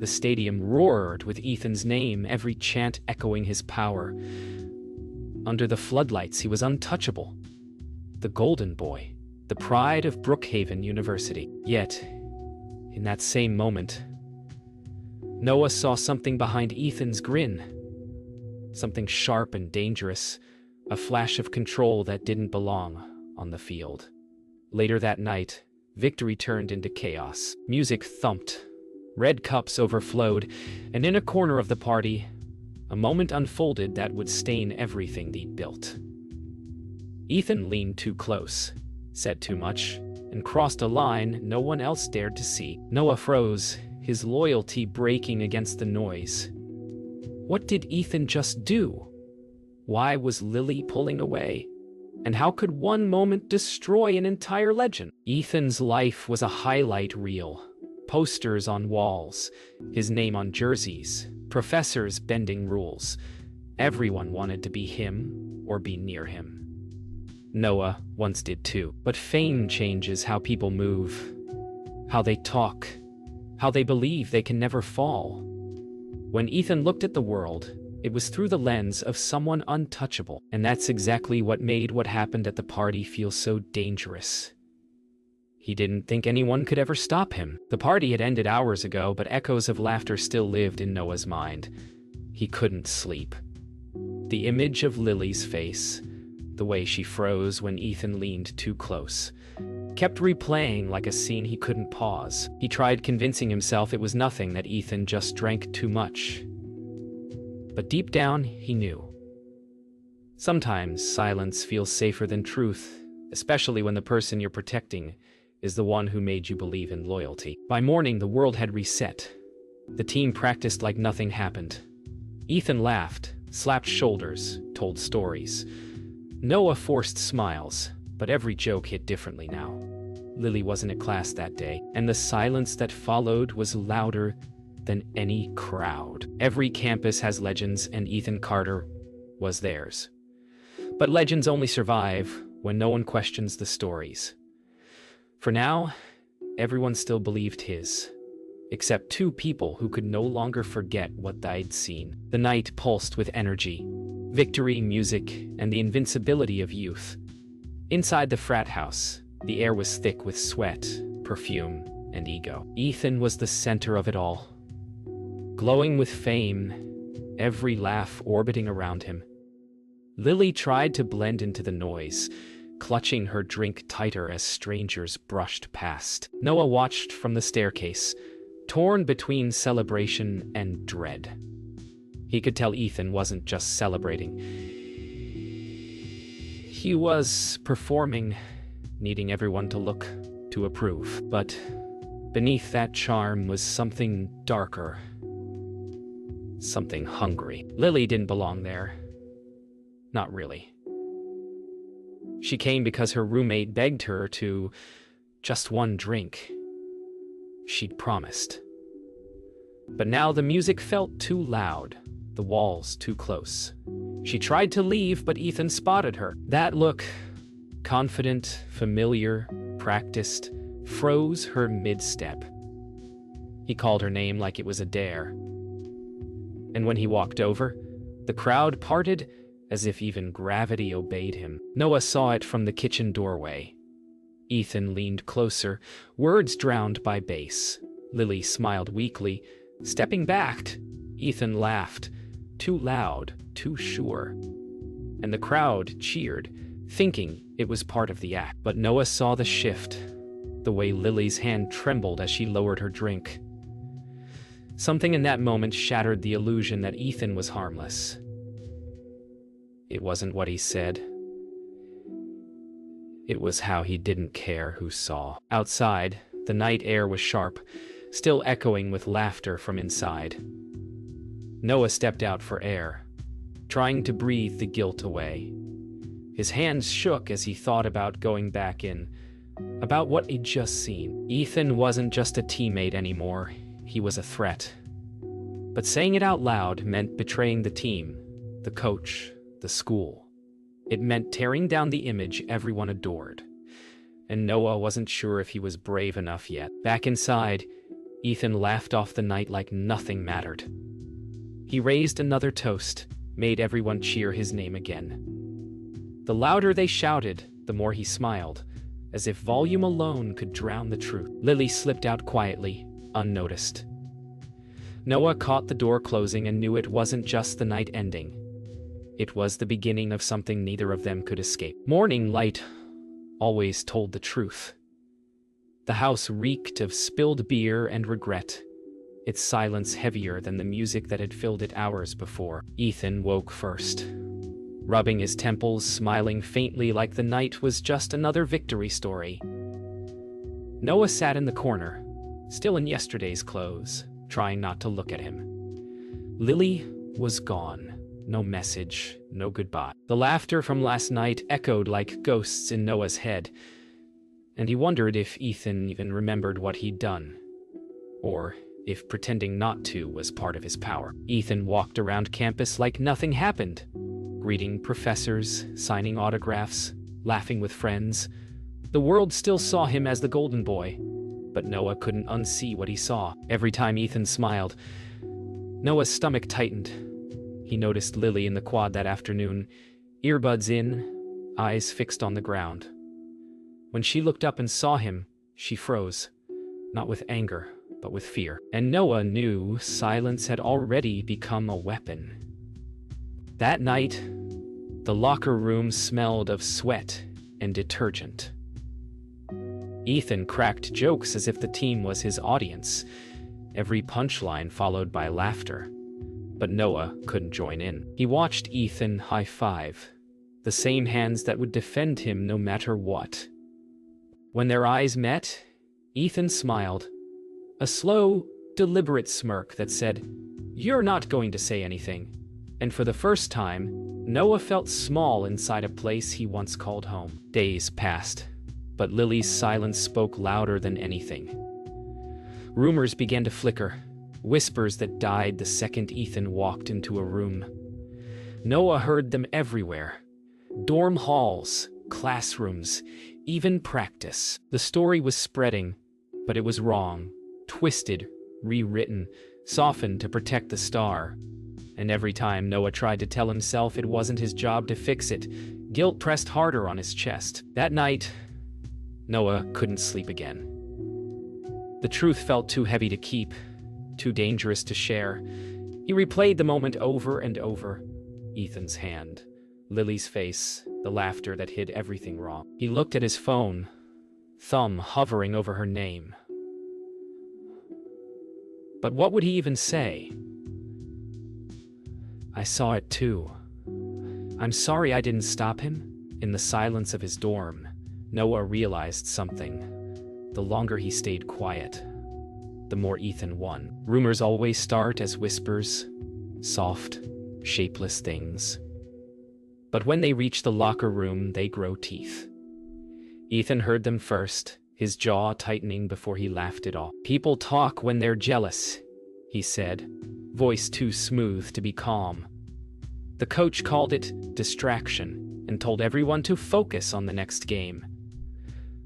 The stadium roared with Ethan's name, every chant echoing his power. Under the floodlights, he was untouchable. The golden boy, the pride of Brookhaven University. Yet, in that same moment, Noah saw something behind Ethan's grin. Something sharp and dangerous, a flash of control that didn't belong on the field. Later that night, victory turned into chaos. Music thumped, red cups overflowed, and in a corner of the party, a moment unfolded that would stain everything they'd built. Ethan leaned too close, said too much, and crossed a line no one else dared to see. Noah froze, his loyalty breaking against the noise. What did Ethan just do? Why was Lily pulling away? And how could one moment destroy an entire legend? Ethan's life was a highlight reel. Posters on walls, his name on jerseys, professors bending rules. Everyone wanted to be him or be near him. Noah once did too. But fame changes how people move, how they talk, how they believe they can never fall. When Ethan looked at the world, it was through the lens of someone untouchable. And that's exactly what made what happened at the party feel so dangerous. He didn't think anyone could ever stop him. The party had ended hours ago, but echoes of laughter still lived in Noah's mind. He couldn't sleep. The image of Lily's face, the way she froze when Ethan leaned too close, kept replaying like a scene he couldn't pause. He tried convincing himself it was nothing, that Ethan just drank too much. But deep down, he knew. Sometimes silence feels safer than truth, especially when the person you're protecting is the one who made you believe in loyalty. By morning, the world had reset. The team practiced like nothing happened. Ethan laughed, slapped shoulders, told stories. Noah forced smiles, but every joke hit differently now. Lily wasn't at class that day, and the silence that followed was louder than any crowd. Every campus has legends, and Ethan Carter was theirs. But legends only survive when no one questions the stories. For now, everyone still believed his, except two people who could no longer forget what they'd seen. The night pulsed with energy, victory, music, and the invincibility of youth. Inside the frat house, the air was thick with sweat, perfume, and ego. Ethan was the center of it all, glowing with fame, every laugh orbiting around him. Lily tried to blend into the noise, clutching her drink tighter as strangers brushed past. Noah watched from the staircase, torn between celebration and dread. He could tell Ethan wasn't just celebrating. He was performing, needing everyone to look, to approve. But beneath that charm was something darker, something hungry. Lily didn't belong there. Not really. She came because her roommate begged her to just one drink. She'd promised. But now the music felt too loud, the walls too close. She tried to leave, but Ethan spotted her. That look, confident, familiar, practiced, froze her mid-step. He called her name like it was a dare. And when he walked over, the crowd parted as if even gravity obeyed him. Noah saw it from the kitchen doorway. Ethan leaned closer, words drowned by bass. Lily smiled weakly. Stepping back, Ethan laughed, too loud, too sure. And the crowd cheered, thinking it was part of the act. But Noah saw the shift, the way Lily's hand trembled as she lowered her drink. Something in that moment shattered the illusion that Ethan was harmless. It wasn't what he said. It was how he didn't care who saw. Outside, the night air was sharp, still echoing with laughter from inside. Noah stepped out for air, trying to breathe the guilt away. His hands shook as he thought about going back in, about what he'd just seen. Ethan wasn't just a teammate anymore, he was a threat. But saying it out loud meant betraying the team, the coach, the school. It meant tearing down the image everyone adored. And Noah wasn't sure if he was brave enough yet. Back inside, Ethan laughed off the night like nothing mattered. He raised another toast, made everyone cheer his name again. The louder they shouted, the more he smiled, as if volume alone could drown the truth. Lily slipped out quietly, unnoticed. Noah caught the door closing and knew it wasn't just the night ending. It was the beginning of something neither of them could escape. Morning light always told the truth. The house reeked of spilled beer and regret, its silence heavier than the music that had filled it hours before. Ethan woke first, rubbing his temples, smiling faintly like the night was just another victory story. Noah sat in the corner, still in yesterday's clothes, trying not to look at him. Lily was gone. No message, no goodbye. The laughter from last night echoed like ghosts in Noah's head, and he wondered if Ethan even remembered what he'd done, or if pretending not to was part of his power. Ethan walked around campus like nothing happened, greeting professors, signing autographs, laughing with friends. The world still saw him as the golden boy, but Noah couldn't unsee what he saw. Every time Ethan smiled, Noah's stomach tightened. He noticed Lily in the quad that afternoon, earbuds in, eyes fixed on the ground. When she looked up and saw him, she froze, not with anger, but with fear. And Noah knew silence had already become a weapon. That night, the locker room smelled of sweat and detergent. Ethan cracked jokes as if the team was his audience, every punchline followed by laughter. But Noah couldn't join in. He watched Ethan high-five, the same hands that would defend him no matter what. When their eyes met, Ethan smiled, a slow, deliberate smirk that said, "You're not going to say anything." And for the first time, Noah felt small inside a place he once called home. Days passed, but Lily's silence spoke louder than anything. Rumors began to flicker, whispers that died the second Ethan walked into a room. Noah heard them everywhere. Dorm halls, classrooms, even practice. The story was spreading, but it was wrong, twisted, rewritten, softened to protect the star. And every time Noah tried to tell himself it wasn't his job to fix it, guilt pressed harder on his chest. That night, Noah couldn't sleep again. The truth felt too heavy to keep, too dangerous to share. He replayed the moment over and over. Ethan's hand, Lily's face, the laughter that hid everything wrong. He looked at his phone, thumb hovering over her name. But what would he even say? "I saw it too. I'm sorry I didn't stop him." In the silence of his dorm, Noah realized something. The longer he stayed quiet, the more Ethan won. Rumors always start as whispers, soft, shapeless things. But when they reach the locker room, they grow teeth. Ethan heard them first, his jaw tightening before he laughed it off. "People talk when they're jealous," he said, voice too smooth to be calm. The coach called it distraction and told everyone to focus on the next game.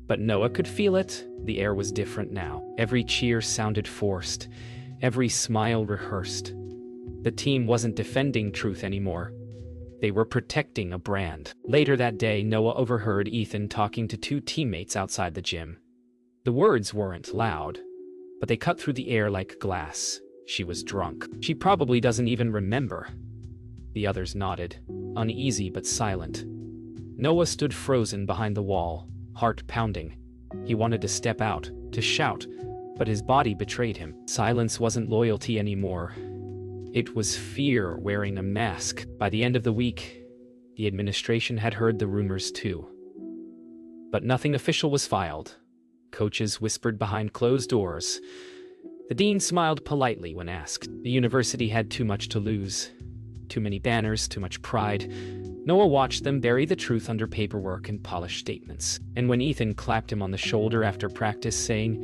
But Noah could feel it. The air was different now. Every cheer sounded forced, every smile rehearsed. The team wasn't defending truth anymore. They were protecting a brand. Later that day, Noah overheard Ethan talking to two teammates outside the gym. The words weren't loud, but they cut through the air like glass. She was drunk. She probably doesn't even remember. The others nodded, uneasy but silent. Noah stood frozen behind the wall, heart pounding. He wanted to step out, to shout, but his body betrayed him. Silence wasn't loyalty anymore. It was fear wearing a mask. By the end of the week, the administration had heard the rumors too. But nothing official was filed. Coaches whispered behind closed doors. The dean smiled politely when asked. The university had too much to lose. Too many banners, too much pride. Noah watched them bury the truth under paperwork and polished statements. And when Ethan clapped him on the shoulder after practice, saying,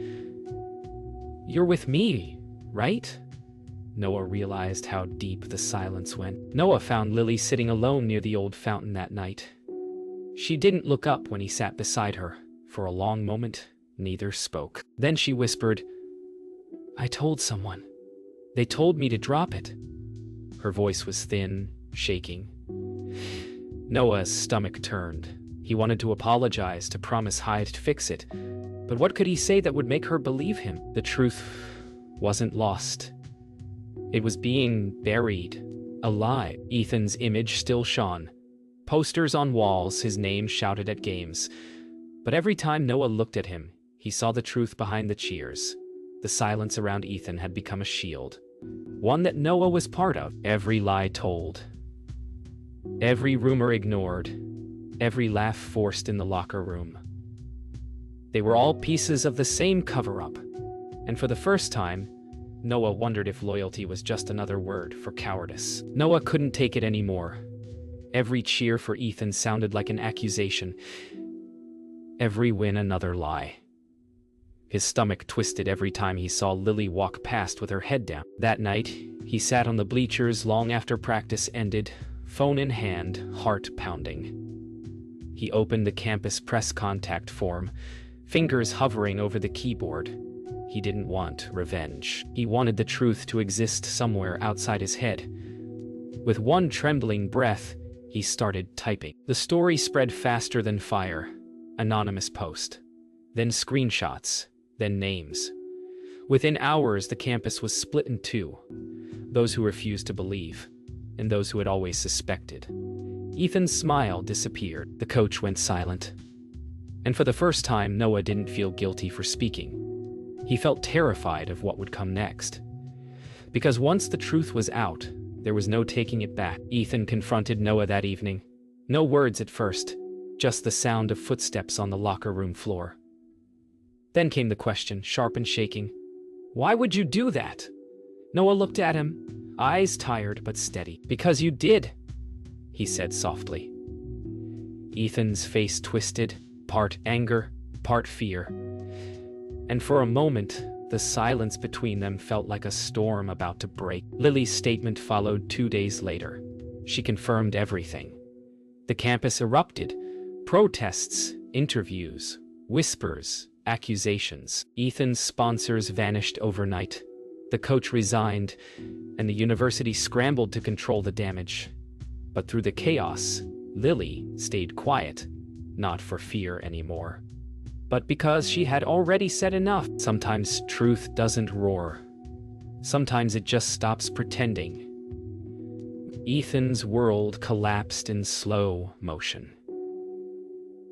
"You're with me, right?" Noah realized how deep the silence went. Noah found Lily sitting alone near the old fountain that night. She didn't look up when he sat beside her. For a long moment, neither spoke. Then she whispered, I told someone. They told me to drop it. Her voice was thin, shaking. Noah's stomach turned. He wanted to apologize, to promise Hyde to fix it. But what could he say that would make her believe him? The truth wasn't lost. It was being buried, alive. Ethan's image still shone. Posters on walls, his name shouted at games. But every time Noah looked at him, he saw the truth behind the cheers. The silence around Ethan had become a shield. One that Noah was part of. Every lie told. Every rumor ignored. Every laugh forced in the locker room. They were all pieces of the same cover-up. And for the first time, Noah wondered if loyalty was just another word for cowardice. Noah couldn't take it anymore. Every cheer for Ethan sounded like an accusation. Every win another lie. His stomach twisted every time he saw Lily walk past with her head down. That night, he sat on the bleachers long after practice ended, phone in hand, heart pounding. He opened the campus press contact form, fingers hovering over the keyboard. He didn't want revenge. He wanted the truth to exist somewhere outside his head. With one trembling breath, he started typing. The story spread faster than fire. Anonymous post. Then screenshots. Then names. Within hours, the campus was split in two. Those who refused to believe, and those who had always suspected. Ethan's smile disappeared. The coach went silent. And for the first time, Noah didn't feel guilty for speaking. He felt terrified of what would come next. Because once the truth was out, there was no taking it back. Ethan confronted Noah that evening. No words at first, just the sound of footsteps on the locker room floor. Then came the question, sharp and shaking. Why would you do that? Noah looked at him, eyes tired but steady. Because you did, he said softly. Ethan's face twisted, part anger, part fear. And for a moment, the silence between them felt like a storm about to break. Lily's statement followed 2 days later. She confirmed everything. The campus erupted. Protests, interviews, whispers, accusations. Ethan's sponsors vanished overnight. The coach resigned, and the university scrambled to control the damage. But through the chaos, Lily stayed quiet, not for fear anymore, but because she had already said enough. Sometimes truth doesn't roar. Sometimes it just stops pretending. Ethan's world collapsed in slow motion.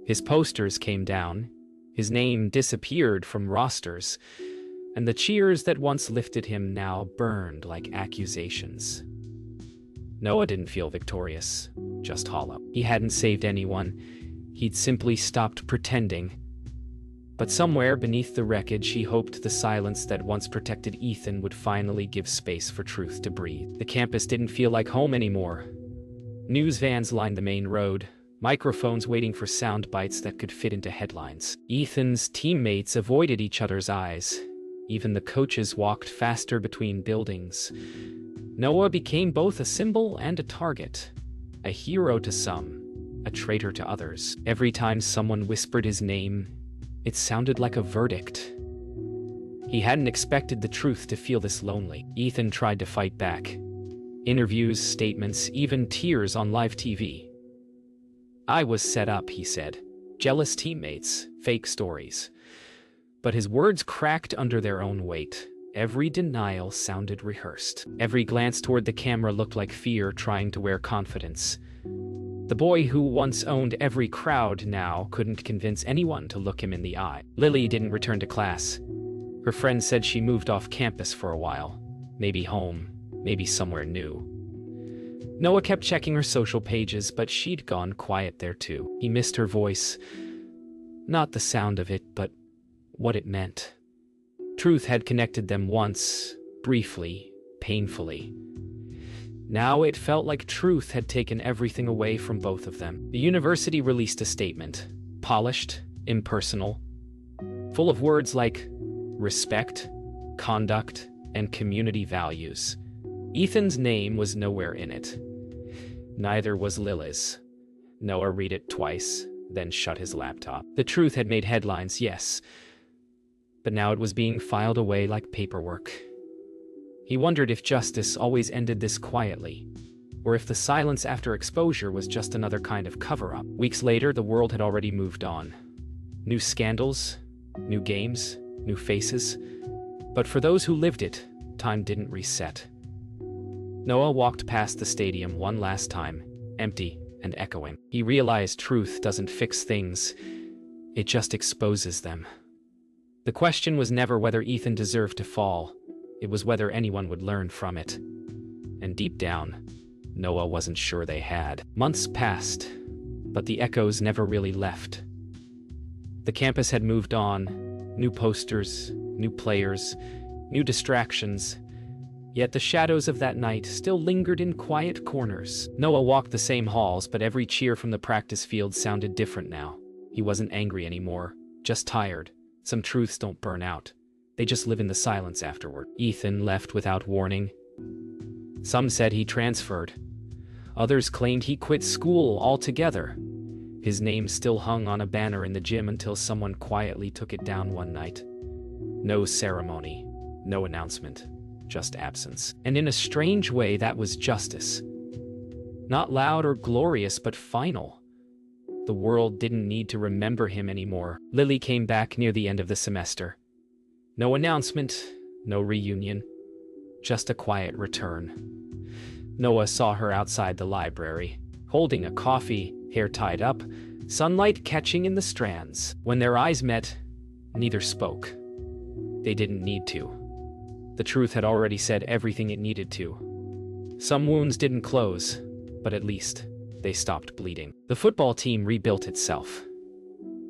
His posters came down. His name disappeared from rosters, and the cheers that once lifted him now burned like accusations. Noah didn't feel victorious, just hollow. He hadn't saved anyone. He'd simply stopped pretending. But somewhere beneath the wreckage, he hoped the silence that once protected Ethan would finally give space for truth to breathe. The campus didn't feel like home anymore. News vans lined the main road, microphones waiting for sound bites that could fit into headlines. Ethan's teammates avoided each other's eyes. Even the coaches walked faster between buildings. Noah became both a symbol and a target. A hero to some, a traitor to others. Every time someone whispered his name, it sounded like a verdict. He hadn't expected the truth to feel this lonely. Ethan tried to fight back. Interviews, statements, even tears on live TV. I was set up, he said. Jealous teammates, fake stories. But his words cracked under their own weight. Every denial sounded rehearsed. Every glance toward the camera looked like fear trying to wear confidence. The boy who once owned every crowd now couldn't convince anyone to look him in the eye. Lily didn't return to class. Her friend said she moved off campus for a while. Maybe home, maybe somewhere new. Noah kept checking her social pages, but she'd gone quiet there too. He missed her voice. Not the sound of it, but what it meant. Truth had connected them once, briefly, painfully. Now it felt like truth had taken everything away from both of them. The university released a statement, polished, impersonal, full of words like respect, conduct, and community values. Ethan's name was nowhere in it. Neither was Lily's. Noah read it twice, then shut his laptop. The truth had made headlines, yes, but now it was being filed away like paperwork. He wondered if justice always ended this quietly, or if the silence after exposure was just another kind of cover-up. Weeks later, the world had already moved on. New scandals, new games, new faces. But for those who lived it, time didn't reset. Noah walked past the stadium one last time, empty and echoing. He realized truth doesn't fix things, it just exposes them. The question was never whether Ethan deserved to fall, it was whether anyone would learn from it. And deep down, Noah wasn't sure they had. Months passed, but the echoes never really left. The campus had moved on, new posters, new players, new distractions, yet the shadows of that night still lingered in quiet corners. Noah walked the same halls, but every cheer from the practice field sounded different now. He wasn't angry anymore, just tired. Some truths don't burn out. They just live in the silence afterward. Ethan left without warning. Some said he transferred. Others claimed he quit school altogether. His name still hung on a banner in the gym until someone quietly took it down one night. No ceremony, no announcement, just absence. And in a strange way, that was justice. Not loud or glorious, but final. The world didn't need to remember him anymore. Lily came back near the end of the semester. No announcement, no reunion, just a quiet return. Noah saw her outside the library, holding a coffee, hair tied up, sunlight catching in the strands. When their eyes met, neither spoke. They didn't need to. The truth had already said everything it needed to. Some wounds didn't close, but at least they stopped bleeding. The football team rebuilt itself.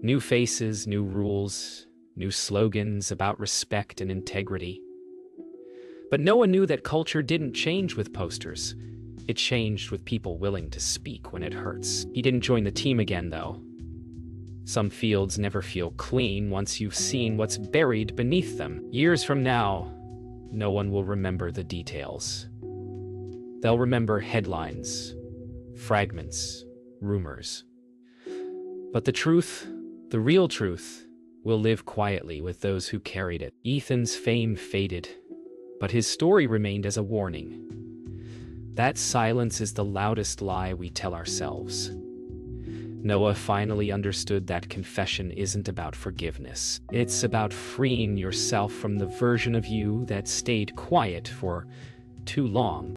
New faces, new rules, new slogans about respect and integrity. But Noah knew that culture didn't change with posters. It changed with people willing to speak when it hurts. He didn't join the team again, though. Some fields never feel clean once you've seen what's buried beneath them. Years from now, no one will remember the details. They'll remember headlines, fragments, rumors. But the truth, the real truth, will live quietly with those who carried it. Ethan's fame faded, but his story remained as a warning. That silence is the loudest lie we tell ourselves. Noah finally understood that confession isn't about forgiveness. It's about freeing yourself from the version of you that stayed quiet for too long.